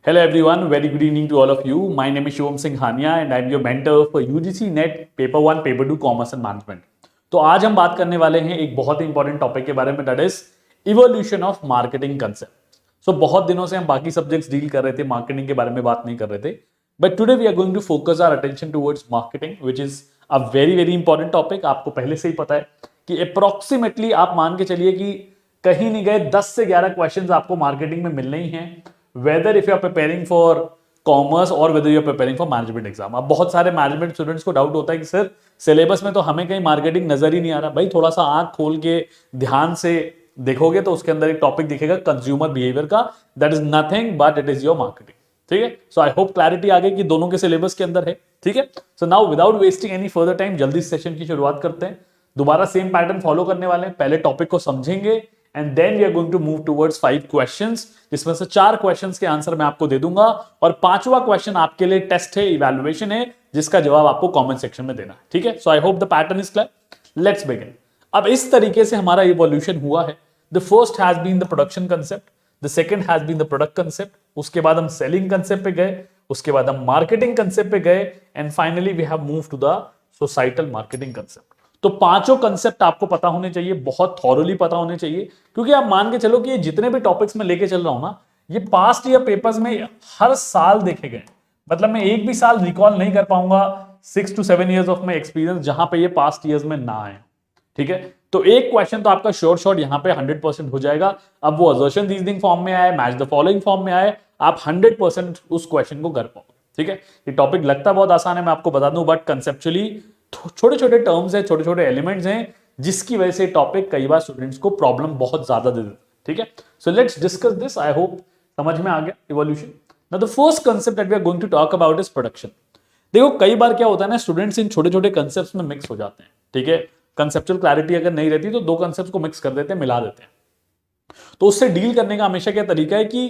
Hello everyone, very good evening to all of you. My name is Shivam Singhania and I'm your mentor for UGC NET Paper 1, Paper 2 Commerce and Management. तो आज हम बात करने वाले हैं एक बहुत ही इंपॉर्टेंट टॉपिक के बारे में, that is evolution of marketing concept. So बहुत दिनों से हम बाकी सब्जेक्ट्स डील कर रहे थे, मार्केटिंग के बारे में बात नहीं कर रहे थे, but today we are going to focus our attention towards marketing, which is a very very important topic. आपको पहले से ही पता है कि अप्रोक्सीमेटली आप मान के चलिए कि कहीं नहीं गए 10 से 11 क्वेश्चंस आपको मार्केटिंग में मिलने ही हैं, whether if you are preparing for commerce और whether you are preparing for management exam. अब बहुत सारे मैनेजमेंट स्टूडेंट्स को डाउट होता है कि सर सिलेबस में तो हमें कहीं मार्केटिंग नजर ही नहीं आ रहा। भाई थोड़ा सा आंख खोल के ध्यान से देखोगे तो उसके अंदर एक टॉपिक दिखेगा कंज्यूमर बिहेवियर का, that is nothing but it is your marketing. ठीक है, सो आई होप क्लैरिटी आ गई कि दोनों के सिलेबस के अंदर है। ठीक है, so now without wasting any further time जल्दी सेशन की शुरुआत करते हैं। दोबारा सेम पैटर्न फॉलो करने वाले हैं, पहले टॉपिक को समझेंगे and then we are going to move towards 5 questions, जिसमें से 4 क्वेश्चंस के आंसर मैं आपको दे दूंगा और 5वां क्वेश्चन आपके लिए टेस्ट है, इवैल्यूएशन है, जिसका जवाब आपको कमेंट सेक्शन में देना है। ठीक है, so I hope the pattern is clear. Let's begin. अब इस तरीके से हमारा इवोल्यूशन हुआ है। The first has been the production concept, the second has been the product concept, उसके बाद हम सेलिंग कंसेप्ट पे गए, उसके बाद हम मार्केटिंग कंसेप्ट पे गए and finally we have move to the societal marketing concept. तो पांचों कंसेप्ट आपको पता होने चाहिए, बहुत थॉरली पता होने चाहिए, क्योंकि आप मान के चलो कि ये जितने भी टॉपिक्स में लेके चल रहा हूं ना, ये पास्ट ईयर पेपर्स में हर साल देखे गए। मतलब मैं एक भी साल रिकॉल नहीं कर पाऊंगा 6 to 7 years of my experience जहां पे ये पास्ट ईयर्स में ना आए। ठीक है, तो एक क्वेश्चन तो आपका शॉर्ट यहां पे 100% हो जाएगा। अब वो असर्शन रीजनिंग फॉर्म में आए, मैच द फॉलोइंग फॉर्म में आए, आप 100% उस क्वेश्चन को कर पाओगे। ठीक है, ये टॉपिक लगता बहुत आसान है, मैं आपको बता दूं, बट कंसेप्चुअली छोटे छोटे टर्म्स है, छोटे छोटे एलिमेंट्स हैं, जिसकी वजह से टॉपिक कई बार स्टूडेंट्स को प्रॉब्लम बहुत ज्यादा दे देता है। ठीक है, so let's discuss this. I hope समझ में आ गया evolution. Now the first concept that we are going to talk about is production. देखो कई बार क्या होता है ना, स्टूडेंट्स इन छोटे छोटे कंसेप्ट्स में मिक्स हो जाते हैं। ठीक है, कंसेप्चुअल क्लैरिटी अगर नहीं रहती तो दो कंसेप्ट्स को मिक्स कर देते हैं, मिला देते हैं। तो उससे डील करने का हमेशा क्या तरीका है कि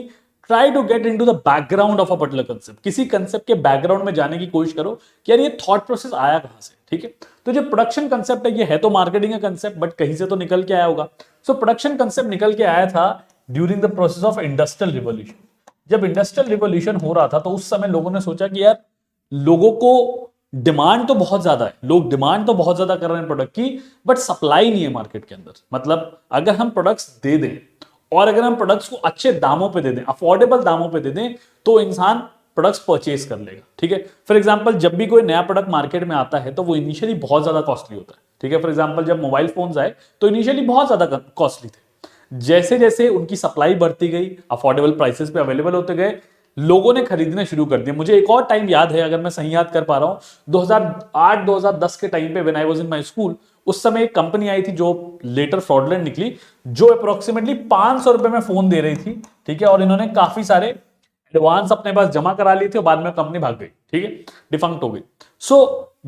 try to get into the background of a particular concept. किसी कंसेप्ट के बैकग्राउंड में जाने की कोशिश करो कि यार ये थॉट प्रोसेस आया कहां से। ठीक है, तो जो प्रोडक्शन कंसेप्ट है, ये है तो मार्केटिंग का कंसेप्ट, बट कहीं से तो निकल के आया होगा। सो प्रोडक्शन कंसेप्ट निकल के आया था during the process of industrial revolution. जब इंडस्ट्रियल रिवोल्यूशन हो रहा था तो उस समय लोगों ने सोचा कि यार लोगों को डिमांड तो बहुत ज्यादा है, लोग डिमांड तो बहुत ज्यादा कर रहे हैं प्रोडक्ट की, बट सप्लाई नहीं है मार्केट के अंदर। मतलब अगर हम प्रोडक्ट्स दे दें और अगर हम प्रोडक्ट्स को अच्छे दामों पे दे दें, अफोर्डेबल दामों पे दे दें, तो इंसान प्रोडक्ट्स परचेज कर लेगा। ठीक है, फॉर एग्जांपल जब भी कोई नया प्रोडक्ट मार्केट में आता है तो वो इनिशियली बहुत ज्यादा कॉस्टली होता है। ठीक है, फॉर एग्जांपल जब मोबाइल फोन्स आए तो इनिशियली बहुत ज्यादा कॉस्टली थे। जैसे जैसे उनकी सप्लाई बढ़ती गई, अफोर्डेबल प्राइसेस पे अवेलेबल होते गए, लोगों ने खरीदने शुरू कर दिया। मुझे एक और टाइम याद है, अगर मैं सही याद कर पा रहा हूं, 2008-2010 के टाइम पे when I was in my school, उस समय एक कंपनी आई थी जो लेटर फ्रॉडलेंट निकली, जो अप्रोक्सीमेटली 500 रुपए में फोन दे रही थी। ठीक है, और इन्होंने काफी सारे एडवांस अपने पास जमा करा लिए थे और बाद में कंपनी भाग गई। ठीक है, डिफंक्ट हो गई। सो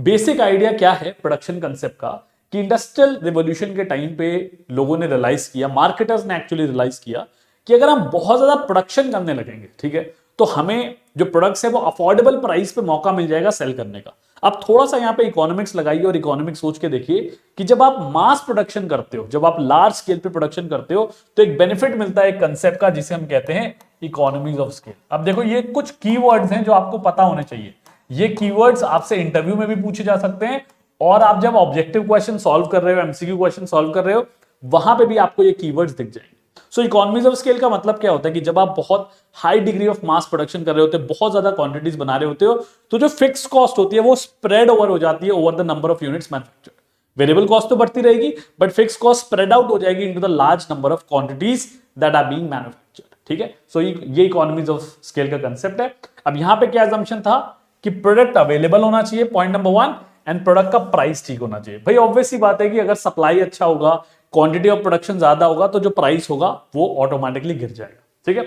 बेसिक आइडिया क्या है प्रोडक्शन कंसेप्ट का, कि इंडस्ट्रियल रिवोल्यूशन के टाइम पे लोगों ने रियलाइज किया, मार्केटर्स ने एक्चुअली रियलाइज किया कि अगर हम बहुत ज्यादा प्रोडक्शन करने लगेंगे, ठीक है, तो हमें जो प्रोडक्ट्स है वो अफोर्डेबल प्राइस पे मौका मिल जाएगा सेल करने का। अब थोड़ा सा यहाँ पे इकोनॉमिक्स लगाइए और इकोनॉमिक्स सोच के देखिए कि जब आप मास प्रोडक्शन करते हो, जब आप लार्ज स्केल पे प्रोडक्शन करते हो, तो एक बेनिफिट मिलता है एक कंसेप्ट का, जिसे हम कहते हैं इकोनॉमीज ऑफ स्केल। अब देखो ये कुछ कीवर्ड्स हैं जो आपको पता होने चाहिए। ये कीवर्ड्स आपसे इंटरव्यू में भी पूछे जा सकते हैं, और आप जब ऑब्जेक्टिव क्वेश्चन सॉल्व कर रहे हो, एमसीक्यू क्वेश्चन सॉल्व कर रहे हो, वहां पे भी आपको ये कीवर्ड्स दिख जाएंगे। सो इकोनॉमीज ऑफ स्केल का मतलब क्या होता है कि जब आप बहुत high degree of mass production कर रहे होते हो, बहुत ज्यादा क्वांटिटीज बना रहे होते हो, तो जो फिक्स कॉस्ट होती है वो स्प्रेड ओवर हो जाती है over the number of units manufactured. Variable cost तो बढ़ती रहेगी, but fix cost spread out हो जाएगी into the large number of quantities that are being manufactured. ठीक है, सो ये इकोनॉमीज ऑफ स्केल का कंसेप्ट है। अब यहां पे क्या असम्पशन था कि प्रोडक्ट अवेलेबल होना चाहिए, पॉइंट नंबर 1, एंड प्रोडक्ट का प्राइस ठीक होना चाहिए। भाई ऑब्वियस सी बात है कि अगर सप्लाई अच्छा होगा, क्वांटिटी ऑफ प्रोडक्शन ज्यादा होगा, तो जो प्राइस होगा वो ऑटोमेटिकली गिर जाएगा। ठीक है,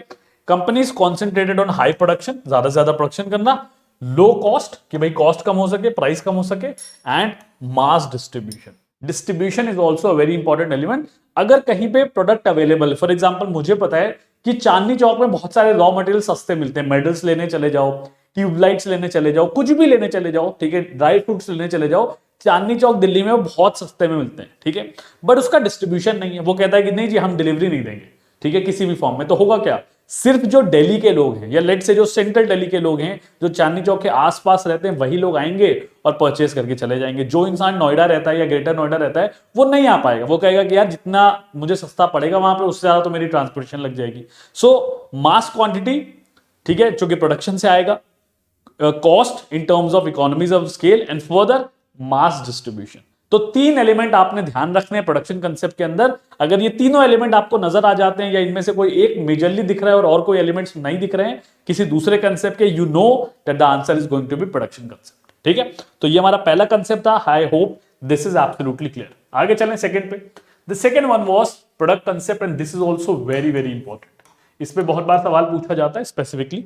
companies concentrated on high production, ज्यादा से ज्यादा प्रोडक्शन करना, लो कॉस्ट, कि भाई कॉस्ट कम हो सके, प्राइस कम हो सके, and mass distribution. Distribution is also a very important element. अगर कहीं पे प्रोडक्ट अवेलेबल है, फॉर एग्जाम्पल मुझे पता है कि चांदनी चौक में बहुत सारे रॉ मटेरियल सस्ते मिलते हैं, मेडल्स लेने चले जाओ, ट्यूबलाइट्स लेने चले जाओ, कुछ भी लेने चले जाओ, ठीक है, ड्राई फ्रूट्स लेने चले जाओ, चांदनी चौक दिल्ली में वो बहुत सस्ते में मिलते हैं। ठीक है, बट उसका डिस्ट्रीब्यूशन नहीं है। वो कहता है कि नहीं जी हम डिलीवरी नहीं देंगे, ठीक है, किसी भी फॉर्म में। तो होगा क्या, सिर्फ जो दिल्ली के लोग हैं या लेट से जो सेंट्रल दिल्ली के लोग हैं, जो चांदनी चौक के आसपास रहते हैं, वही लोग आएंगे और परचेस करके चले जाएंगे। जो इंसान नोएडा रहता है या ग्रेटर नोएडा रहता है वो नहीं आ पाएगा, वो कहेगा कि यार जितना मुझे सस्ता पड़ेगा वहां पे उससे ज्यादा तो मेरी ट्रांसपोर्टेशन लग जाएगी। सो मास क्वांटिटी, ठीक है, जो कि प्रोडक्शन से आएगा, cost in terms of economies of scale and further mass distribution. तो तीन एलिमेंट आपने ध्यान रखने हैं प्रोडक्शन कंसेप्ट के अंदर। अगर ये तीनों एलिमेंट आपको नजर आ जाते हैं या इनमें से कोई एक मेजरली दिख रहा है और कोई एलिमेंट्स नहीं दिख रहे हैं किसी दूसरे कंसेप्ट के, you know that the answer is going to be production concept. ठीक है, तो ये हमारा पहला कंसेप्ट था। I hope this is absolutely clear. आगे चलें सेकंड पे। The second one was product concept and this is also very very important. इस पे बहुत बार सवाल पूछा जाता है स्पेसिफिकली।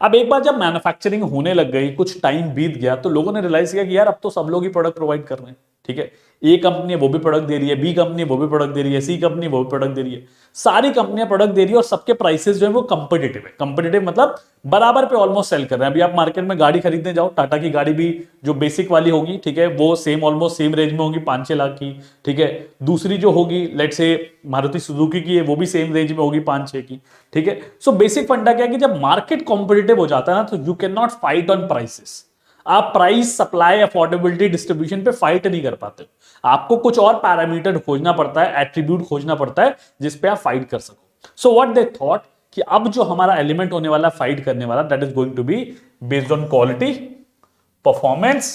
अब एक बार जब मैन्युफैक्चरिंग होने लग गई, कुछ टाइम बीत गया, तो लोगों ने रियलाइज किया कि यार अब तो सब लोग ही प्रोडक्ट प्रोवाइड कर रहे हैं। ठीक है, ए कंपनी है वो भी प्रोडक्ट दे रही है, बी कंपनी वो भी प्रोडक्ट दे रही है, सी कंपनी वो भी प्रोडक्ट दे रही है, सारी कंपनियां प्रोडक्ट दे रही है और सबके प्राइसेस जो है वो कंपिटिटिव है। कंपिटिटिव मतलब बराबर पे ऑलमोस्ट सेल कर रहे हैं। अभी आप मार्केट में गाड़ी खरीदने जाओ, टाटा की गाड़ी भी जो बेसिक वाली होगी, ठीक है, वो सेम ऑलमोस्ट सेम रेंज में होगी 5-6 लाख की। ठीक है, दूसरी जो होगी लेट से मारुति सुजुकी की है वो भी सेम रेंज में होगी 5-6 की। ठीक है, सो बेसिक फंडा क्या है कि जब मार्केट कॉम्पिटिटिव हो जाता है ना तो you can not fight on prices. आप प्राइस, सप्लाई, अफोर्डेबिलिटी, डिस्ट्रीब्यूशन पे फाइट नहीं कर पाते। आपको कुछ और पैरामीटर खोजना पड़ता है, एट्रीब्यूट खोजना पड़ता है जिस पे आप फाइट कर सको। सो व्हाट दे थॉट कि अब जो हमारा एलिमेंट होने वाला फाइट करने वाला, that is going to be based on quality, performance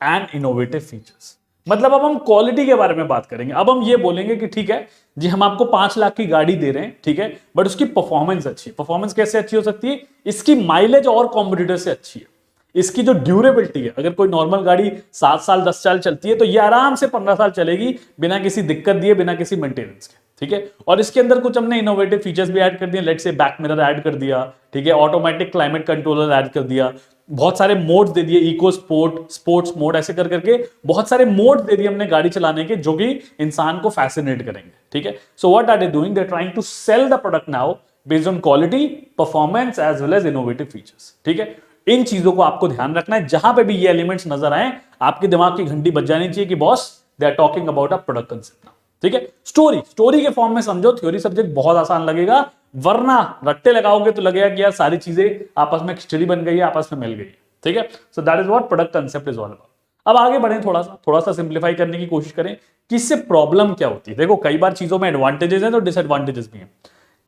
and innovative features. मतलब अब हम क्वालिटी के बारे में बात करेंगे। अब हम ये बोलेंगे कि ठीक है जी, हम आपको 5 लाख की गाड़ी दे रहे हैं, ठीक है, बट उसकी परफॉर्मेंस अच्छी है। परफॉर्मेंस कैसे अच्छी हो सकती है? इसकी माइलेज और कॉम्पिटिटर से अच्छी है। इसकी जो ड्यूरेबिलिटी है, अगर कोई नॉर्मल गाड़ी 7 साल 10 साल चलती है तो ये आराम से 15 साल चलेगी बिना किसी दिक्कत दिए, बिना किसी मेंटेनेंस के। ठीक है, और इसके अंदर कुछ हमने इनोवेटिव फीचर्स भी ऐड कर दिए। Let's say back mirror add कर दिया, ठीक है, ऑटोमेटिक क्लाइमेट कंट्रोलर ऐड कर दिया, बहुत सारे मोड्स दे दिए, इको स्पोर्ट, स्पोर्ट्स मोड, ऐसे कर करके बहुत सारे मोड्स दे दिए हमने गाड़ी चलाने के, जो कि इंसान को फैसिनेट करेंगे। ठीक है, so what are they doing? They are trying to sell the product now based on quality, performance as well as innovative features. ठीक है, इन चीजों को आपको ध्यान रखना है। जहां पे भी ये एलिमेंट्स नजर आए, आपके दिमाग की घंटी बज जानी चाहिए कि boss they are talking about a product concept now. ठीक है, स्टोरी के फॉर्म में समझो। थ्योरी सब्जेक्ट बहुत आसान लगेगा, वरना रट्टे लगाओगे तो लगेगा कि यार सारी चीजें आपस में खिचड़ी बन गई है, आपस में मिल गई है। ठीक है, so that is what product concept is all about. अब आगे बढ़ें, थोड़ा सा सिंप्लीफाई करने की कोशिश करें कि इससे प्रॉब्लम क्या होती है। देखो, कई बार चीजों में एडवांटेजेस हैं तो डिसएडवांटेजेस भी हैं।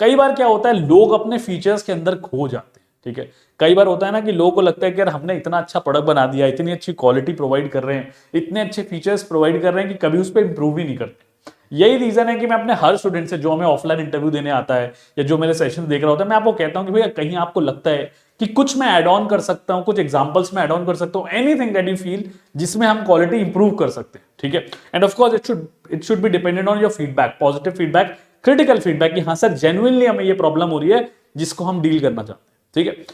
कई बार क्या होता है, लोग अपने फीचर्स के अंदर खो जाते हैं। ठीक है, कई बार होता है ना कि लोगों को लगता है कि यार हमने इतना अच्छा प्रोडक्ट बना दिया, इतनी अच्छी क्वालिटी प्रोवाइड कर रहे हैं, इतने अच्छे फीचर्स प्रोवाइड कर रहे हैं कि कभी उस पर इंप्रूव ही नहीं करते। यही रीजन है कि मैं अपने हर स्टूडेंट से जो हमें ऑफलाइन इंटरव्यू देने आता है या जो मेरे सेशन देख रहा होता है, मैं आपको कहता हूं कि भैया कहीं आपको लगता है कि कुछ मैं ऐड ऑन कर सकता हूं, कुछ एग्जांपल्स में ऐड ऑन कर सकता हूं, एनीथिंग दैट यू फील जिसमें हम क्वालिटी इंप्रूव कर सकते हैं। ठीक है, end of course it should be dependent on your feedback, positive feedback, critical feedback कि हाँ सर जेन्युइनली हमें ये प्रॉब्लम हो रही है जिसको हम डील करना चाहते हैं। ठीक है,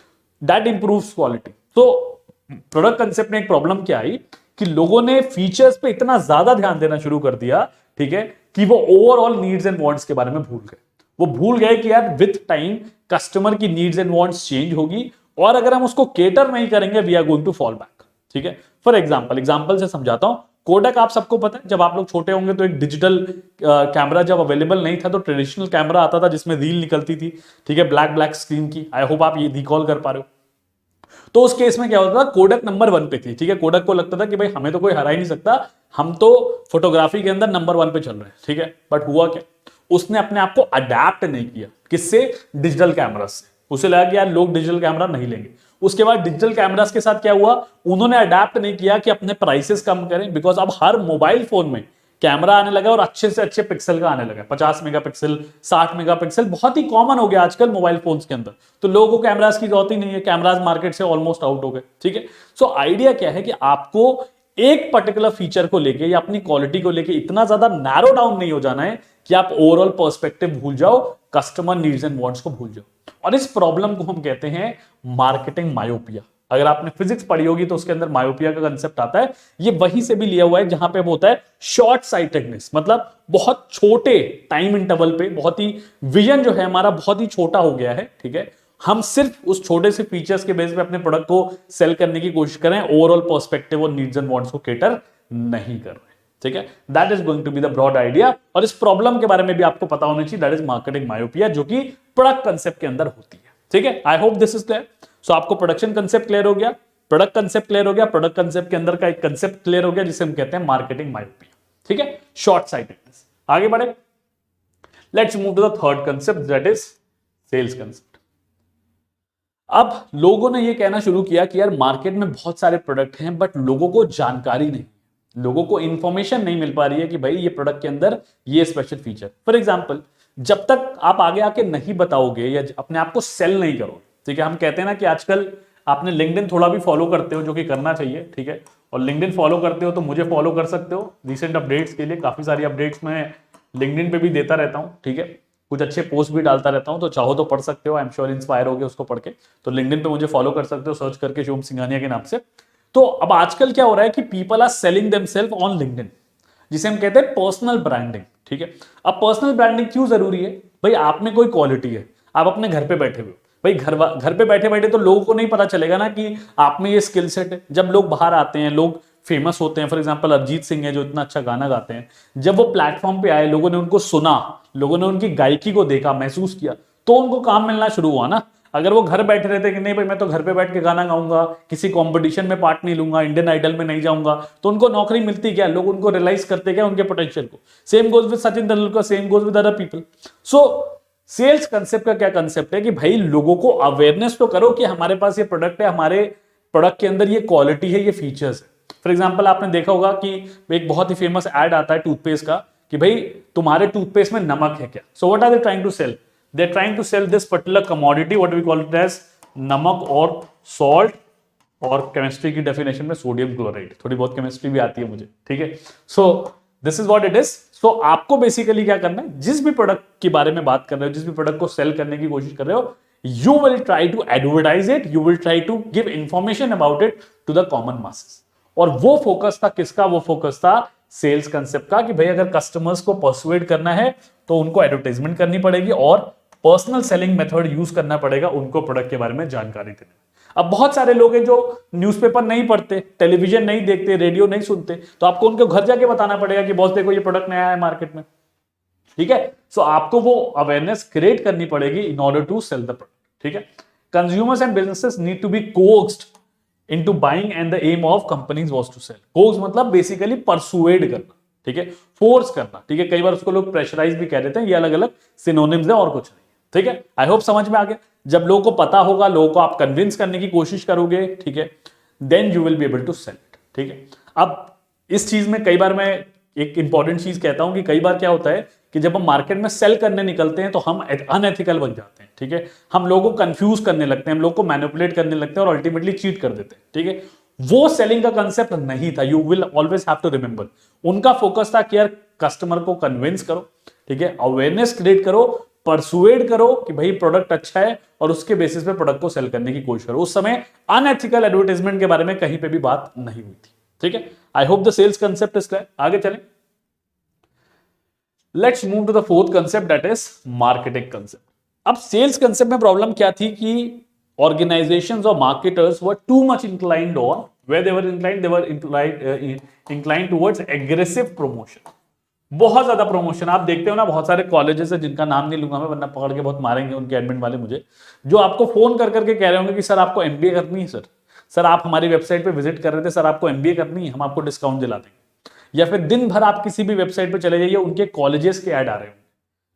दैट इंप्रूव्स क्वालिटी। तो प्रोडक्ट कंसेप्ट में एक प्रॉब्लम क्या आई कि लोगों ने फीचर्स पे इतना ज्यादा ध्यान देना शुरू कर दिया, ठीक है, कि वो ओवरऑल नीड्स एंड वांट्स के बारे में भूल गए। वो भूल गए कि यार विद टाइम कस्टमर की नीड्स एंड वांट्स चेंज होगी और अगर हम उसको केटर नहीं करेंगे we are going to fall back. ठीक है, फॉर एग्जांपल से समझाता हूं। कोडक आप सबको पता है, जब आप लोग छोटे होंगे तो एक डिजिटल कैमरा जब अवेलेबल नहीं था तो ट्रेडिशनल कैमरा आता था जिसमें रील निकलती थी। ठीक है, ब्लैक स्क्रीन की। आई होप आप ये रिकॉल कर पा रहे हो। तो उस केस में क्या होता था, कोडक नंबर 1 पे थी। ठीक है, कोडक को लगता था कि भाई हमें तो कोई हरा ही नहीं सकता, हम तो फोटोग्राफी के अंदर नंबर 1 पे चल रहे हैं। ठीक है, बट हुआ क्या, उसने अपने आप को अडेप्ट नहीं किया। किससे? डिजिटल कैमरा से। उसे लगा कि यार लोग डिजिटल कैमरा नहीं लेंगे। उसके बाद डिजिटल कैमरास के साथ क्या हुआ, उन्होंने अडेप्ट नहीं किया कि अपने प्राइसेस कम करें, बिकॉज अब हर मोबाइल फोन में कैमरा आने लगा और अच्छे से अच्छे पिक्सल का आने लगा। 50 मेगापिक्सल, 60 मेगापिक्सल बहुत ही कॉमन हो गया आजकल मोबाइल फोन्स के अंदर। तो लोगों को कैमरास की जरूरत ही नहीं है, कैमरास मार्केट से ऑलमोस्ट आउट हो गए। ठीक है, सो आइडिया क्या है कि आपको एक पर्टिकुलर फीचर को लेके या अपनी क्वालिटी को लेके इतना ज्यादा नैरो डाउन नहीं हो जाना है कि आप ओवरऑल पर्सपेक्टिव भूल जाओ, कस्टमर नीड्स एंड वांट्स को भूल जाओ। और इस प्रॉब्लम को हम कहते हैं मार्केटिंग मायोपिया। अगर आपने फिजिक्स पढ़ी होगी तो उसके अंदर मायोपिया का कंसेप्ट आता है। ये वहीं से भी लिया हुआ है जहां पे होता है शॉर्ट साइटेडनेस, मतलब बहुत छोटे टाइम इंटरवल पे बहुत ही विजन जो है हमारा बहुत ही छोटा हो गया है। ठीक है, हम सिर्फ उस छोटे से फीचर्स के बेस पे अपने प्रोडक्ट को सेल करने की कोशिश करें, ओवरऑल पर्सपेक्टिव और नीड्स एंड वांट्स को केटर नहीं कर रहे। ठीक है, that is going to be the broad idea. और इस प्रॉब्लम के बारे में भी आपको पता होना चाहिए, दैट इज मार्केटिंग मायोपिया, जो कि प्रोडक्ट कंसेप्ट के अंदर होती है। ठीक है, I hope this is clear. So आपको प्रोडक्शन कंसेप्ट क्लियर हो गया, प्रोडक्ट कंसेप्ट क्लियर हो गया, प्रोडक्ट कंसेप्ट के अंदर का एक कंसेप्ट क्लियर हो गया जिसे हम कहते हैं मार्केटिंग मायोपिया। ठीक है, शॉर्ट साइटेडनेस। आगे बढ़े, let's move to the third concept, that is sales concept. अब लोगों ने ये कहना शुरू किया कि यार मार्केट में बहुत सारे प्रोडक्ट हैं बट लोगों को जानकारी नहीं, लोगों को इंफॉर्मेशन नहीं मिल पा रही है कि भाई ये प्रोडक्ट के अंदर ये स्पेशल फीचर। फॉर एग्जांपल, जब तक आप आगे आके नहीं बताओगे या अपने आप को सेल नहीं करोगे, ठीक है, हम कहते हैं ना कि आजकल आपने लिंक्डइन थोड़ा भी फॉलो करते हो, जो कि करना चाहिए, ठीक है, और लिंक्डइन फॉलो करते हो तो मुझे फॉलो कर सकते हो रिसेंट अपडेट्स के लिए। काफी सारी अपडेट्स मैं लिंक्डइन पे भी देता रहता हूँ, ठीक है, कुछ अच्छे पोस्ट भी डालता रहता हूं, तो चाहो तो पढ़ सकते हो। आई एम श्योर इंस्पायर हो गए उसको पढ़ के। तो लिंक्डइन पे मुझे फॉलो कर सकते हो सर्च करके शुभम सिंघानिया के नाम से। तो अब आजकल क्या हो रहा है कि people are selling themselves on LinkedIn, जिसे हम कहते हैं पर्सनल ब्रांडिंग। ठीक है, अब पर्सनल ब्रांडिंग क्यों जरूरी है? भाई आप में कोई क्वालिटी है, आप अपने घर पे बैठे हुए, भाई घर पे बैठे बैठे तो लोगों को नहीं पता चलेगा ना कि आप में ये स्किल सेट है। जब लोग बाहर आते हैं, लोग फेमस होते हैं, फॉर एग्जांपल अरिजीत सिंह है जो इतना अच्छा गाना गाते हैं, जब वो प्लेटफॉर्म पे आए, लोगों ने उनको सुना, लोगों ने उनकी गायकी को देखा, महसूस किया, तो उनको काम मिलना शुरू हुआ ना। अगर वो घर बैठे रहते कि नहीं भाई मैं तो घर पे बैठ के गाना गाऊंगा, किसी कंपटीशन में पार्ट नहीं लूंगा, इंडियन आइडल में नहीं जाऊंगा, तो उनको नौकरी मिलती क्या? लोग उनको रियलाइज करते क्या? उनके पोटेंशियल को। Same goes with Sachin Tendulkar, same goes with other people. So sales concept का क्या कंसेप्ट है कि भाई लोगों को अवेयरनेस तो करो कि हमारे पास ये प्रोडक्ट है, हमारे प्रोडक्ट के अंदर ये क्वालिटी है, ये फीचर्स है। फॉर एग्जाम्पल आपने देखा होगा कि एक बहुत ही फेमस एड आता है टूथपेस्ट का कि भाई तुम्हारे टूथपेस्ट में नमक है क्या? So what are they trying to sell? They are trying to sell this particular commodity, what we call it as namak और सॉल्ट, और केमिस्ट्री की डेफिनेशन में सोडियम क्लोराइड। थोड़ी बहुत केमिस्ट्री भी आती है मुझे, ठीक है। So this is what it is. So आपको बेसिकली क्या करना है, जिस भी प्रोडक्ट के बारे में बात कर रहे हो, जिस भी प्रोडक्ट को सेल करने की कोशिश कर रहे हो, you will try to advertise it, you will try to give information about it to the common masses। और वो फोकस था किसका? वो फोकस था सेल्स कंसेप्ट का कि भाई अगर कस्टमर्स को परसुएड करना है तो उनको एडवर्टाइजमेंट करनी पड़ेगी और पर्सनल सेलिंग मेथड यूज करना पड़ेगा उनको प्रोडक्ट के बारे में जानकारी देने में। अब बहुत सारे लोग हैं जो न्यूज़पेपर नहीं पढ़ते, टेलीविजन नहीं देखते, रेडियो नहीं सुनते, तो आपको उनके घर जाके बताना पड़ेगा कि बॉस देखो ये प्रोडक्ट नया है मार्केट में, ठीक है। सो आपको वो अवेयरनेस क्रिएट करनी पड़ेगी in order to sell the product, ठीक है। Consumers and businesses need to be coaxed into buying and the aim of companies was to sell. Coax मतलब बेसिकली परसुएड करना, ठीक है, फोर्स करना, ठीक है। कई बार उसको लोग प्रेशराइज भी कह देते हैं, ये अलग अलग सिनोनिम्स है और कुछ नहीं, ठीक है। आई होप समझ में आ गया। जब लोगों को पता होगा, लोगों को आप कन्विंस करने की कोशिश करोगे, ठीक है, then you will be able to sell it, ठीक है। अब इस चीज में कई बार मैं एक इंपॉर्टेंट चीज कहता हूं कि कई बार क्या होता है कि जब हम मार्केट में सेल करने निकलते हैं तो हम अनएथिकल बन जाते हैं, ठीक है। हम लोगों को कंफ्यूज करने लगते हैं, हम लोगों को मैनिपुलेट करने लगते हैं और अल्टीमेटली चीट कर देते हैं, ठीक है। वो सेलिंग का कंसेप्ट नहीं था। You will always have to remember, उनका फोकस था कि यार कस्टमर को कन्विंस करो, ठीक है, अवेयरनेस क्रिएट करो, परसुएड करो कि भाई प्रोडक्ट अच्छा है और उसके बेसिस पे प्रोडक्ट को सेल करने की कोशिश करो। उस समय अनएथिकल एडवर्टाइजमेंट के बारे में कहीं पे भी बात नहीं हुई थी, ठीक है। I hope the sales concept is clear. आगे चलें, let's move to the fourth concept, that is marketing concept. अब सेल्स कंसेप्ट में प्रॉब्लम क्या थी कि organizations or marketers were too much inclined on where they were inclined towards aggressive promotion। बहुत ज्यादा promotion आप देखते हो ना, बहुत सारे कॉलेजेस है जिनका नाम नहीं लूंगा मैं वरना पकड़ के बहुत मारेंगे उनके एडमिन वाले मुझे, जो आपको फोन कर करके कह रहे होंगे कि सर आपको एमबीए करनी है, सर आप हमारी वेबसाइट पे विजिट कर रहे थे, सर आपको एमबीए करनी है, हम आपको डिस्काउंट दिला देंगे। या फिर दिन भर आप किसी भी वेबसाइट पे चले जाइए, उनके कॉलेजेस के ऐड आ रहे होंगे,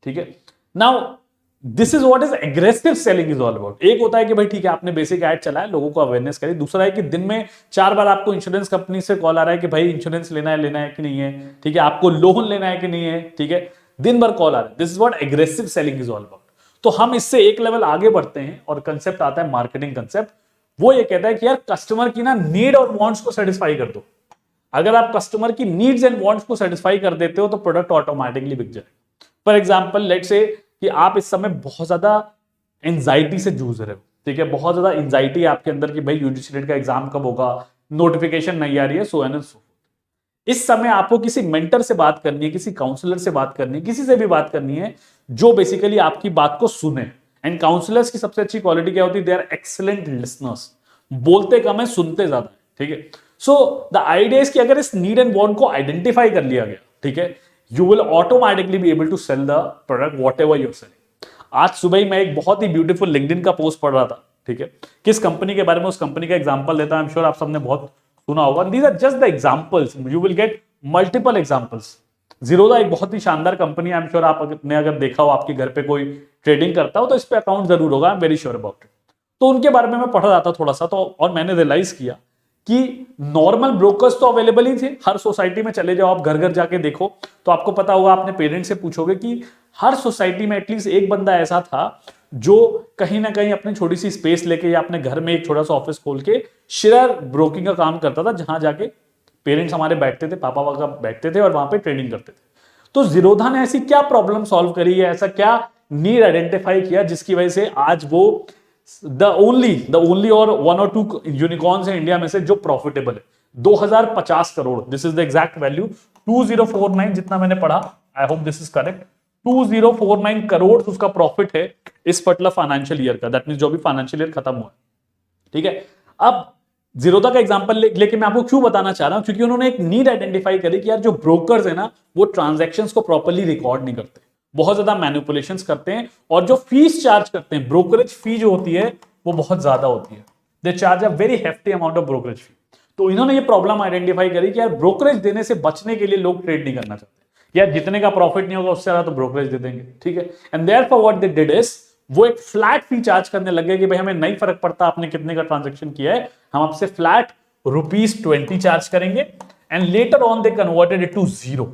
ठीक है। Now this is what is aggressive selling is all about. एक होता है कि भाई ठीक है आपने बेसिक ऐड चलाया, लोगों को अवेयरनेस करी। दूसरा है कि दिन में 4 बार आपको इंश्योरेंस कंपनी से कॉल आ रहा है कि भाई इंश्योरेंस लेना है कि नहीं है, ठीक है, आपको लोन लेना है कि नहीं है, ठीक है, दिन भर कॉल आ रहा है। This is what aggressive selling is all about. तो हम इससे एक लेवल आगे बढ़ते हैं और कंसेप्ट आता है मार्केटिंग कंसेप्ट। वो ये कहता है कि यार कस्टमर की ना नीड और वांट्स को सेटिस्फाई कर दो। अगर आप कस्टमर की नीड्स एंड वांट्स को सेटिस्फाई कर देते हो तो प्रोडक्ट ऑटोमेटिकली बिक जाएगा। फॉर एग्जांपल लेट से कि आप इस समय बहुत ज्यादा एंजाइटी से जूझ रहे हो, ठीक है, बहुत ज्यादा एंजाइटी है आपके अंदर कि भाई यूजीसी नेट का एग्जाम कब होगा, नोटिफिकेशन नहीं आ रही है, सो एंड सो। इस समय आपको किसी मेंटर से बात करनी है, किसी काउंसलर से बात करनी है, किसी से भी बात करनी है जो बेसिकली आपकी बात को सुने। एंड काउंसलर्स की सबसे अच्छी क्वालिटी क्या होती है? They are excellent listeners. बोलते कम है, सुनते ज्यादा है, ठीक है। सो द आइडिया इज कि अगर इस नीड एंड वांट को आइडेंटिफाई कर लिया गया, ठीक है, you will automatically be able to sell the product whatever you're selling. आज सुबह ही मैं एक बहुत ही ब्यूटीफुल लिंक्डइन का पोस्ट पढ़ रहा था, ठीक है, किस कंपनी के बारे में, उस कंपनी का एग्जांपल देता है, आई एम श्योर आप सबने बहुत सुना होगा। These are just the examples, you will get multiple examples. Zerodha एक बहुत ही शानदार कंपनी, आई एम श्योर आपने अगर देखा हो, आपके घर पे कोई ट्रेडिंग करता हो तो इस पे अकाउंट जरूर होगा, I am very sure about it. तो उनके बारे में मैं पढ़ रहा था थोड़ा सा, तो और मैंने रियलाइज किया कि नॉर्मल ब्रोकर्स तो अवेलेबल ही थे, हर सोसाइटी में चले जाओ आप, घर घर जाके देखो तो आपको पता होगा, अपने पेरेंट्स से पूछोगे कि हर सोसाइटी में एटलीस्ट एक बंदा ऐसा था जो कहीं ना कहीं अपनी छोटी सी स्पेस लेके या अपने घर में एक छोटा सा ऑफिस खोल के शेयर ब्रोकिंग का काम करता था, जहां जाके पेरेंट्स हमारे बैठते थे, पापा वापा बैठते थे और वहां पे ट्रेडिंग करते थे। तो जीरोधा ने ऐसी क्या प्रॉब्लम सॉल्व करी है, ऐसा क्या नीड आइडेंटिफाई किया जिसकी वजह से आज वो द ओनली और 1 और 2 यूनिकॉर्न्स है इंडिया में से जो प्रॉफिटेबल है। 2050 crore, this is the exact value, 2049 जितना मैंने पढ़ा, आई hope this is correct, 2049 crore उसका प्रॉफिट है इस पर्टिकुलर फाइनेंशियल ईयर का, दैट मींस जो भी फाइनेंशियल ईयर खत्म हुआ, ठीक है। अब जीरोधा का एग्जांपल लेके मैं आपको क्यों बताना चाह रहा हूं, क्योंकि उन्होंने एक नीड आइडेंटिफाई करी कि यार जो ब्रोकर्स है ना, वो ट्रांजैक्शंस को प्रॉपर्ली रिकॉर्ड नहीं करते, बहुत ज्यादा मैनिपुलेशंस करते हैं, और जो फीस चार्ज करते हैं, ब्रोकरेज फी जो होती है वो बहुत ज्यादा होती है, they charge a very hefty amount of brokerage fee. तो इन्होंने ये प्रॉब्लम आइडेंटिफाई करी कि यार ब्रोकरेज देने से बचने के लिए लोग ट्रेड नहीं करना चाहते, यार जितने का प्रॉफिट नहीं होगा उससे ज्यादा तो ब्रोकरेज दे देंगे, ठीक है। And therefore what they did is, वो एक फ्लैट फी चार्ज करने लगे कि भाई हमें नहीं फर्क पड़ता आपने कितने का ट्रांजेक्शन किया है, हम आपसे फ्लैट ₹20 चार्ज करेंगे। And later on they converted it to zero.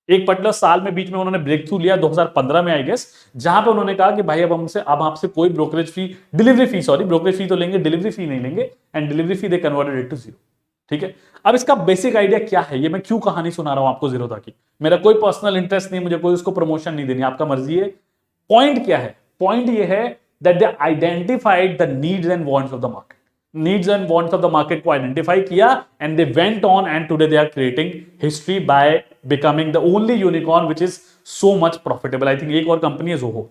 एक पर्टिकुलर साल में बीच में उन्होंने ब्रेक थ्रू लिया 2015 में आई गेस, जहां पे उन्होंने कहा कि भाई अब आपसे कोई brokerage fee, delivery fee, sorry brokerage fee तो लेंगे, डिलीवरी फी नहीं लेंगे, and delivery fee they converted it to zero, ठीक है। अब इसका बेसिक आइडिया क्या है, ये मैं क्यों कहानी सुना रहा हूं आपको जीरोधा की, मेरा कोई पर्सनल इंटरेस्ट नहीं, मुझे कोई उसको प्रमोशन नहीं देनी, आपका मर्जी है। पॉइंट क्या है, पॉइंट ये है that they identified the needs and wants of the market, needs and wants of the market को आइडेंटिफाई किया, and they went on and today they are creating history by becoming the only unicorn which is so much profitable. I think एक और कंपनी है Zoho,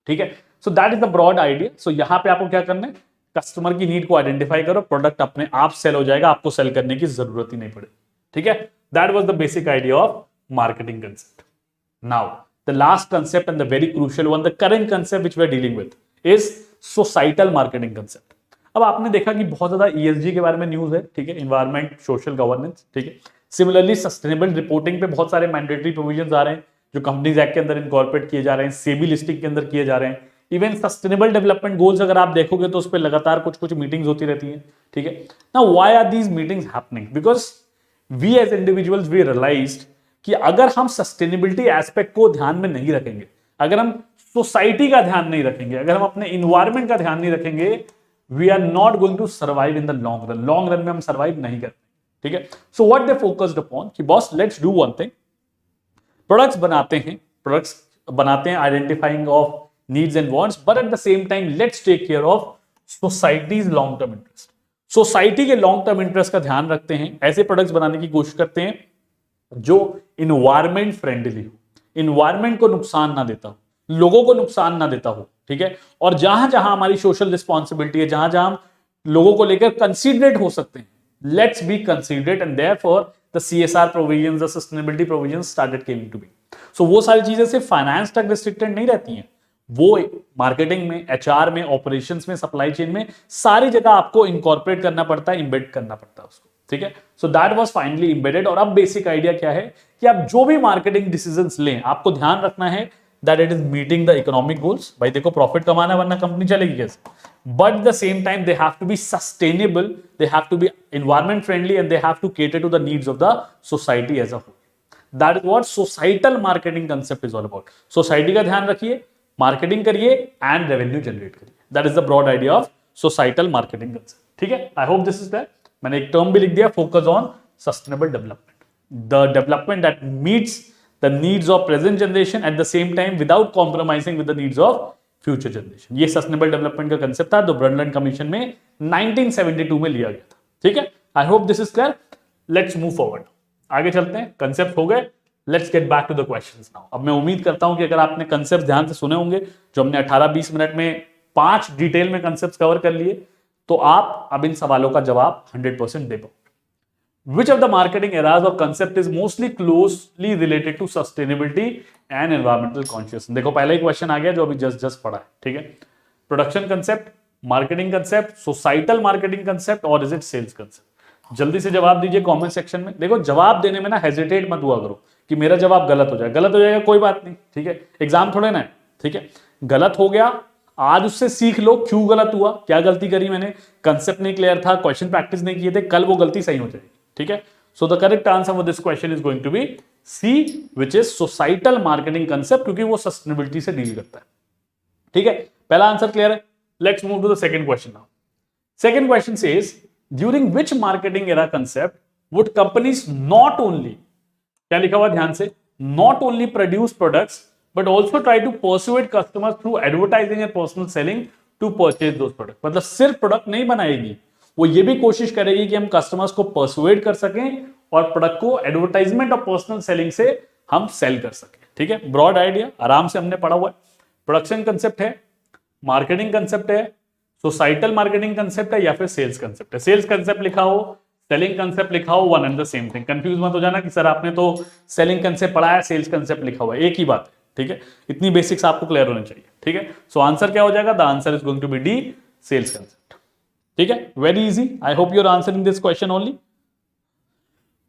ठीक है। So that is the broad idea. So यहां पे आपको क्या करना है, कस्टमर की नीड को आइडेंटिफाई करो, प्रोडक्ट अपने आप सेल हो जाएगा, आपको सेल करने की जरूरत ही नहीं पड़े, ठीक है। That was the basic idea of marketing concept. Now the last concept and the very crucial one, the current concept which we are dealing with is societal marketing concept. अब आपने देखा कि बहुत ज्यादा ESG के बारे में न्यूज है, ठीक है, एनवायरमेंट, सोशल गवर्नेंस, ठीक है। सिमिलरली सस्टेनेबल रिपोर्टिंग पे बहुत सारे मैंडेटरी प्रोविजंस आ रहे हैं जो कंपनीज एक्ट के अंदर इनकॉर्पोरेट किए जा रहे हैं, सेबी लिस्टिंग के अंदर किए जा रहे हैं। इवन सस्टेनेबल डेवलपमेंट गोल्स अगर आप देखोगे तो उस पर लगातार कुछ कुछ मीटिंग्स होती रहती हैं, ठीक है। Now why are these meetings happening, because we as individuals we realised कि अगर हम सस्टेनेबिलिटी एस्पेक्ट को ध्यान में नहीं रखेंगे, अगर हम सोसाइटी का ध्यान नहीं रखेंगे, अगर हम अपने इन्वायरमेंट का ध्यान नहीं रखेंगे, we are not going to survive in the long run, long run में हम सर्वाइव नहीं करते, ठीक है। So what they focused upon कि boss let's do one thing, products बनाते हैं identifying of needs and wants, but at the same time let's take care of society's long term interest. Society के long term interest का ध्यान रखते हैं, ऐसे products बनाने की कोशिश करते हैं जो इन्वायरमेंट फ्रेंडली हो, इन्वायरमेंट को नुकसान ना देता हो, लोगों को नुकसान ना देता हो, ठीक है। और जहां जहां हमारी सोशल रिस्पॉन्सिबिलिटी है, जहां जहां हम लोगों को लेकर कंसीडरेट हो सकते हैं, let's be considerate, and therefore the CSR provisions, the sustainability provisions started coming to be. So वो सारी चीजें सिर्फ फाइनेंस तक रिस्ट्रिक्टेड नहीं रहती हैं, वो मार्केटिंग में, HR में, ऑपरेशंस में, सप्लाई चेन में, सारी जगह आपको इनकॉर्पोरेट करना पड़ता है, इंबेड करना पड़ता है उसको, ठीक है। So that was finally embedded. और अब बेसिक आइडिया क्या है कि आप जो भी मार्केटिंग डिसीजंस लें, आपको ध्यान रखना है that it is meeting the economic goals. भाई देखो प्रॉफिट कमाना, वरना कंपनी चलेगी कैसे, but at the same time they have to be sustainable, they have to be environment friendly, and they have to cater to the needs of the society as a whole. That is what societal marketing concept is all about. Society का ध्यान रखिए, marketing करिए and revenue generate करिए, that is the broad idea of societal marketing concept, ठीक है। I hope this is that. मैंने एक term भी लिख दिया, focus on sustainable development, the development that meets the needs of present generation at the same time without compromising with the needs of future generation। ये sustainable development का concept था जो ब्रंडलैंड commission में 1972 में लिया गया था, ठीक है। I hope this is clear. Let's move forward, आगे चलते हैं। कंसेप्ट हो गए, let's get back to the questions now. अब मैं उम्मीद करता हूं कि अगर आपने कंसेप्ट ध्यान से सुने होंगे, जो हमने 18-20 मिनट में 5 डिटेल में कंसेप्ट कवर कर लिए, तो आप अब इन सवालों का जवाब 100% दे पाओगे, Which of the marketing eras or concept is mostly closely related to sustainability and environmental consciousness? देखो पहला ही क्वेश्चन आ गया जो अभी जस्ट पढ़ा है, ठीक है। Production concept, marketing concept, societal marketing concept, और इज इट सेल्स कंसेप्ट? जल्दी से जवाब दीजिए कमेंट सेक्शन में। देखो जवाब देने में ना हेजिटेट मत हुआ करो कि मेरा जवाब गलत हो जाए, गलत हो जाएगा कोई बात नहीं, ठीक है, एग्जाम थोड़े ना है, ठीक है। गलत हो गया, आज उससे सीख लो क्यों गलत हुआ, क्या गलती करी मैंने, कंसेप्ट नहीं क्लियर था, क्वेश्चन प्रैक्टिस नहीं किए थे, कल वो गलती सही हो जाएगी, ठीक है। So the correct answer for this question is going to be C, which is societal marketing concept, क्योंकि वो सस्टेनेबिलिटी से डील करता है, ठीक है। पहला आंसर क्लियर है। Let's move to the second question now. Second question says during which marketing era concept would companies not only, क्या लिखा हुआ ध्यान से, not only produce products but also try to persuade customers through advertising and personal selling to purchase those product. मतलब सिर्फ product नहीं बनाएगी, वो ये भी कोशिश करेगी कि हम कस्टमर्स को परसुएड कर सकें और प्रोडक्ट को एडवर्टाइजमेंट और पर्सनल सेलिंग से हम सेल कर सकें, ठीक है। ब्रॉड आइडिया आराम से हमने पढ़ा हुआ है। प्रोडक्शन कंसेप्ट है, मार्केटिंग कंसेप्ट है, सोसाइटल मार्केटिंग कंसेप्ट है, या फिर सेल्स कंसेप्ट है। सेल्स कंसेप्ट लिखा हो, सेलिंग कंसेप्ट लिखा हो, one and the same thing. Confuse मत हो जाना कि सर आपने तो सेलिंग कंसेप्ट पढ़ा है, सेल्स कंसेप्ट लिखा हुआ है, एक ही बात है, ठीक है। इतनी बेसिक्स आपको क्लियर होनी चाहिए, ठीक है। सो आंसर क्या हो जाएगा, the answer is going to be D, sales concept, ठीक है। Very easy, I hope you are answering this question only,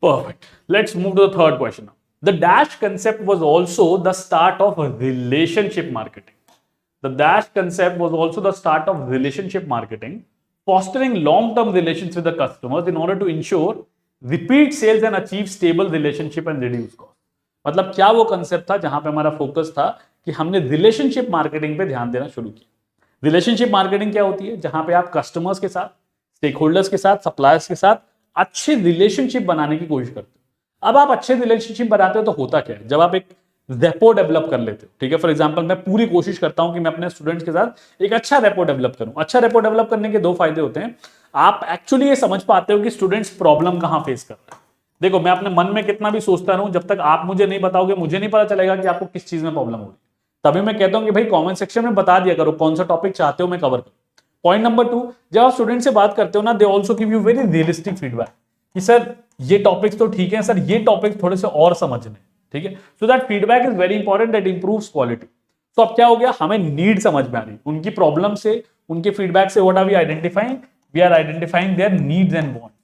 perfect. Let's move to the third question. The dash concept was also the start of relationship marketing. The Dash concept was also the start of relationship marketing, fostering long-term relations with the customers in order to ensure repeat sales and achieve stable relationship and reduce cost. मतलब क्या वो concept था जहां पे हमारा focus था कि हमने रिलेशनशिप मार्केटिंग पे ध्यान देना शुरू किया। रिलेशनशिप मार्केटिंग क्या होती है, जहां पे आप कस्टमर्स के साथ, स्टेक होल्डर्स के साथ, सप्लायर्स के साथ अच्छे रिलेशनशिप बनाने की कोशिश करते हो। अब आप अच्छे रिलेशनशिप बनाते हो तो होता क्या है, जब आप एक रेपो डेवलप कर लेते हो, ठीक है। फॉर एग्जांपल मैं पूरी कोशिश करता हूं कि मैं अपने स्टूडेंट्स के साथ एक अच्छा रेपो डेवलप करूं। अच्छा रेपो डेवलप करने के दो फायदे होते हैं, आप एक्चुअली ये समझ पाते हो कि स्टूडेंट्स प्रॉब्लम कहां फेस कर रहे हैं। देखो मैं अपने मन में कितना भी सोचता रहूं, जब तक आप मुझे नहीं बताओगे मुझे नहीं पता चलेगा कि आपको किस चीज में प्रॉब्लम हो रही है। तभी मैं कहता हूं कि भाई कमेंट सेक्शन में बता दिया करो कौन सा टॉपिक चाहते हो मैं कवर करूं। पॉइंट नंबर 2, जब आप स्टूडेंट से बात करते हो ना, they also give you very realistic feedback कि सर ये टॉपिक्स तो ठीक है, सर ये टॉपिक थोड़े से और समझने, ठीक है। So that feedback is very important, that improves quality. तो अब क्या हो गया, हमें नीड समझ में आ रही, उनकी प्रॉब्लम से, उनके फीडबैक से what are we identifying, we are identifying their needs and wants.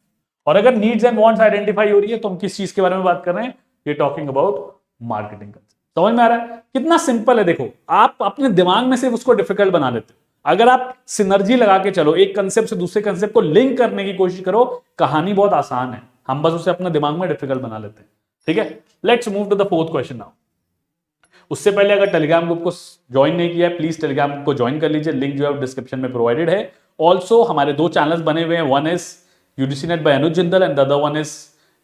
और अगर नीड्स एंड वांट्स आइडेंटिफाई हो रही है तो हम किस चीज के बारे में बात कर रहे हैं, ये टॉकिंग अबाउट मार्केटिंग कंसेप्ट। समझ में आ रहा है कितना सिंपल है। देखो आप अपने दिमाग में से उसको डिफिकल्ट बना देते हो, अगर आप सिनर्जी लगा के चलो, एक कंसेप्ट से दूसरे कंसेप्ट को लिंक करने की कोशिश करो, कहानी बहुत आसान है, हम बस उसे अपने दिमाग में डिफिकल्ट बना लेते हैं, ठीक है। Let's move to the fourth question now. उससे पहले अगर टेलीग्राम ग्रुप को ज्वाइन नहीं किया है, प्लीज टेलीग्राम ग्रुप को ज्वाइन कर लीजिए, लिंक जो है डिस्क्रिप्शन में प्रोवाइडेड है। ऑल्सो हमारे दो चैनल्स बने हुए हैं, one is UGC NET by Anuj Jindal and the other one is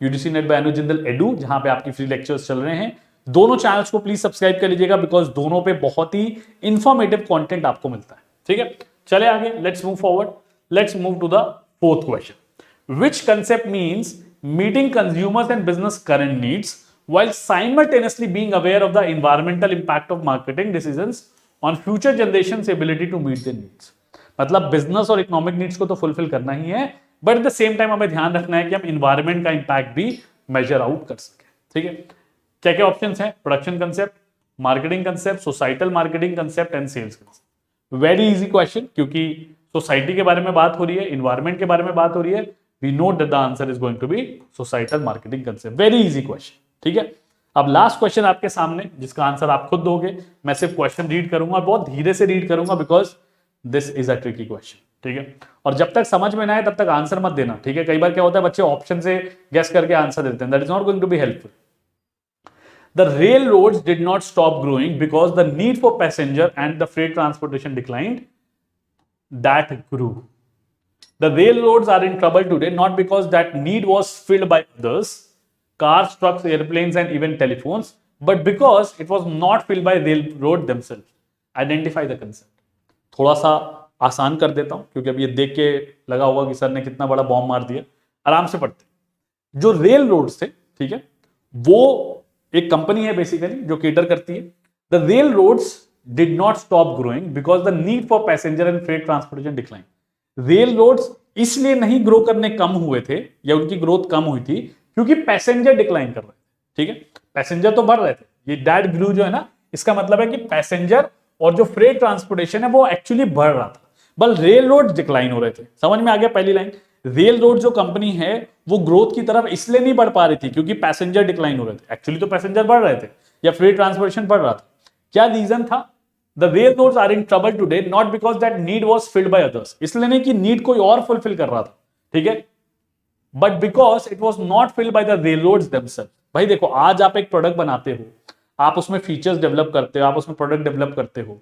UGC NET by Anuj Jindal edu, जहां पे आपकी फ्री लेक्चर्स चल रहे हैं। दोनों चैनल्स को प्लीज सब्सक्राइब कर लीजिएगा, बिकॉज दोनों पे बहुत ही इंफॉर्मेटिव कंटेंट आपको मिलता है, ठीक है। चले आगे, let's move forward, let's move to the fourth question. Which concept means meeting consumers and business current needs while simultaneously being aware of the environmental impact of marketing decisions on future generations ability to meet their needs। मतलब business और economic needs को तो fulfil करना ही है, but at the same time हमें ध्यान रखना है कि हम इन्वायरमेंट का इंपैक्ट भी मेजर आउट कर सके, ठीक है। क्या क्या ऑप्शंस हैं, production concept, marketing concept, societal marketing concept and sales concept. Very easy question, क्योंकि सोसाइटी के बारे में बात हो रही है, इन्वायरमेंट के बारे में बात हो रही है। We know that the answer is going to be societal marketing concept. Very easy question, ठीक है। अब लास्ट क्वेश्चन आपके सामने, जिसका आंसर आप खुद दोगे, मैं सिर्फ क्वेश्चन रीड करूंगा, बहुत धीरे से रीड करूंगा, because this is a tricky question, ठीक है। और जब तक समझ में ना आए तब तक आंसर मत देना, ठीक है। कई बार क्या होता है, बच्चे ऑप्शन से गेस करके आंसर देते हैं, that is not going to be helpful. The railroads did not stop growing because the need for passenger and the freight transportation declined. That grew. The railroads are in trouble today not because that need was filled by others, cars, trucks, airplanes, and even telephones, but because it was not filled by railroad themselves. Identify the concept. थोड़ा सा आसान कर देता हूं, क्योंकि अब ये देख के लगा होगा कि सर ने कितना बड़ा बॉम्ब मार दिया। आराम से पढ़ते। जो रेल रोड्स थे, ठीक है, वो एक कंपनी है बेसिकली जो केटर करती है। The railroads did not stop growing because the need for passenger and freight transportation decline. Railroads इसलिए नहीं ग्रो करने कम हुए थे या उनकी ग्रोथ कम हुई थी क्योंकि पैसेंजर डिक्लाइन कर रहे थे। ठीक है, पैसेंजर तो बढ़ रहे थे, ये दैट ग्रू जो है ना, इसका मतलब है कि पैसेंजर और जो फ्रेट ट्रांसपोर्टेशन है वो एक्चुअली बढ़ रहा था, बल रेल रोड डिक्लाइन हो रहे थे। समझ में आ गया पहली लाइन? रेल रोड जो कंपनी है वो ग्रोथ की तरफ इसलिए नहीं बढ़ पा रही थी क्योंकि पैसेंजर डिक्लाइन हो रहे थे, एक्चुअली तो पैसेंजर बढ़ रहे थे या फ्रेट ट्रांसपोर्टेशन बढ़ रहा था। क्या रीजन था? The railroads are in trouble today not because that need was filled by others, इसलिए नहीं कि नीड कोई और फुलफिल कर रहा था, ठीक है, but because it was not filled by the railroads themselves. भाई देखो, आज आप एक प्रोडक्ट बनाते हो, आप उसमें फीचर्स डेवलप करते हो, आप उसमें प्रोडक्ट डेवलप करते हो।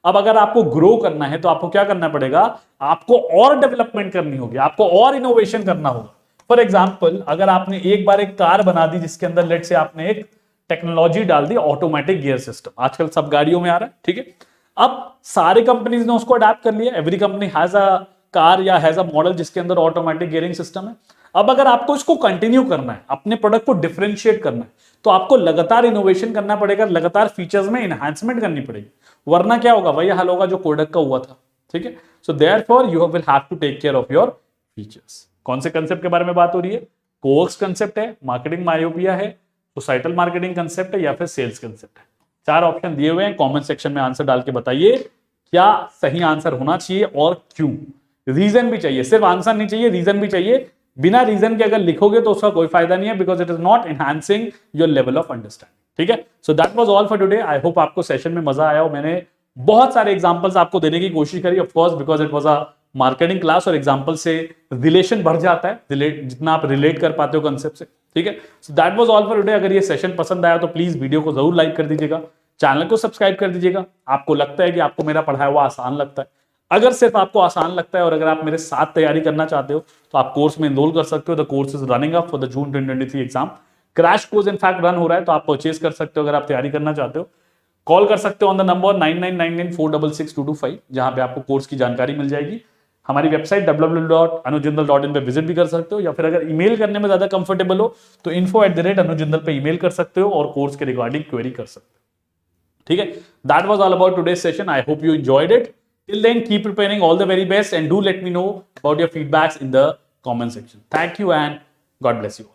अब अगर आपको ग्रो करना है तो आपको क्या करना पड़ेगा? आपको और डेवलपमेंट करनी होगी, आपको और इनोवेशन करना होगा। फॉर एग्जाम्पल, अगर आपने एक बार एक कार बना दी जिसके अंदर लेट से आपने एक टेक्नोलॉजी डाल दी, ऑटोमेटिक गियर सिस्टम, आजकल सब गाड़ियों में आ रहा है, ठीक है। अब सारे कंपनीज ने उसको अडैप्ट कर लिया, every company has a car या हैज अ मॉडल जिसके अंदर ऑटोमेटिक गियरिंग सिस्टम है। अब अगर आपको इसको कंटिन्यू करना है, अपने प्रोडक्ट को डिफरेंशिएट करना है, तो आपको लगातार इनोवेशन करना पड़ेगा, लगातार फीचर्स में एनहांसमेंट करनी पड़ेगी, वरना क्या होगा? वही हाल होगा जो कोडक का हुआ था, ठीक है। So therefore you will have to take care of your features. कौन से कंसेप्ट के बारे में बात हो रही है? कोर्स कंसेप्ट है, मार्केटिंग मायोपिया है, सोसाइटल मार्केटिंग कंसेप्ट है या फिर सेल्स कंसेप्ट है। 4 ऑप्शन दिए हुए हैं, कमेंट सेक्शन में आंसर डाल के बताइए क्या सही आंसर होना चाहिए और क्यों। रीजन भी चाहिए, सिर्फ आंसर नहीं चाहिए, रीजन भी चाहिए। बिना रीजन के अगर लिखोगे तो उसका कोई फायदा नहीं है, because it is not enhancing your level of understanding. ठीक है, so that was all for today. I hope आपको सेशन में मजा आया हो। मैंने बहुत सारे एग्जांपल्स आपको देने की कोशिश करी, of course because it was a marketing class, और एग्जांपल से रिलेशन बढ़ जाता है, जितना आप रिलेट कर पाते हो कंसेप्ट से। ठीक है, so that was all for today. अगर ये सेशन पसंद आया तो प्लीज वीडियो को जरूर लाइक कर दीजिएगा, चैनल को सब्सक्राइब कर दीजिएगा। आपको लगता है कि आपको मेरा पढ़ाया हुआ आसान लगता है, अगर सिर्फ आपको आसान लगता है और अगर आप मेरे साथ तैयारी करना चाहते हो तो आप कोर्स में एनरोल कर सकते हो। The course is running up for the June 2023 exam. Crash course in fact run हो रहा है, तो आप परचेज कर सकते हो अगर आप तैयारी करना चाहते हो। कॉल कर सकते हो ऑन द नंबर 9999466225, जहां पे आपको कोर्स की जानकारी मिल जाएगी। हमारी वेबसाइट www.anujjindal.in पे विजिट भी कर सकते हो, या फिर अगर ईमेल करने में ज्यादा कंफर्टेबल हो तो info@anujjindal पे ईमेल कर सकते हो और कोर्स के रिगार्डिंग क्वेरी कर सकते हो। ठीक है, that was all about today's session. I hope you enjoyed it. Till then, keep preparing. All the very best, and do let me know about your feedbacks in the comment section. Thank you and God bless you.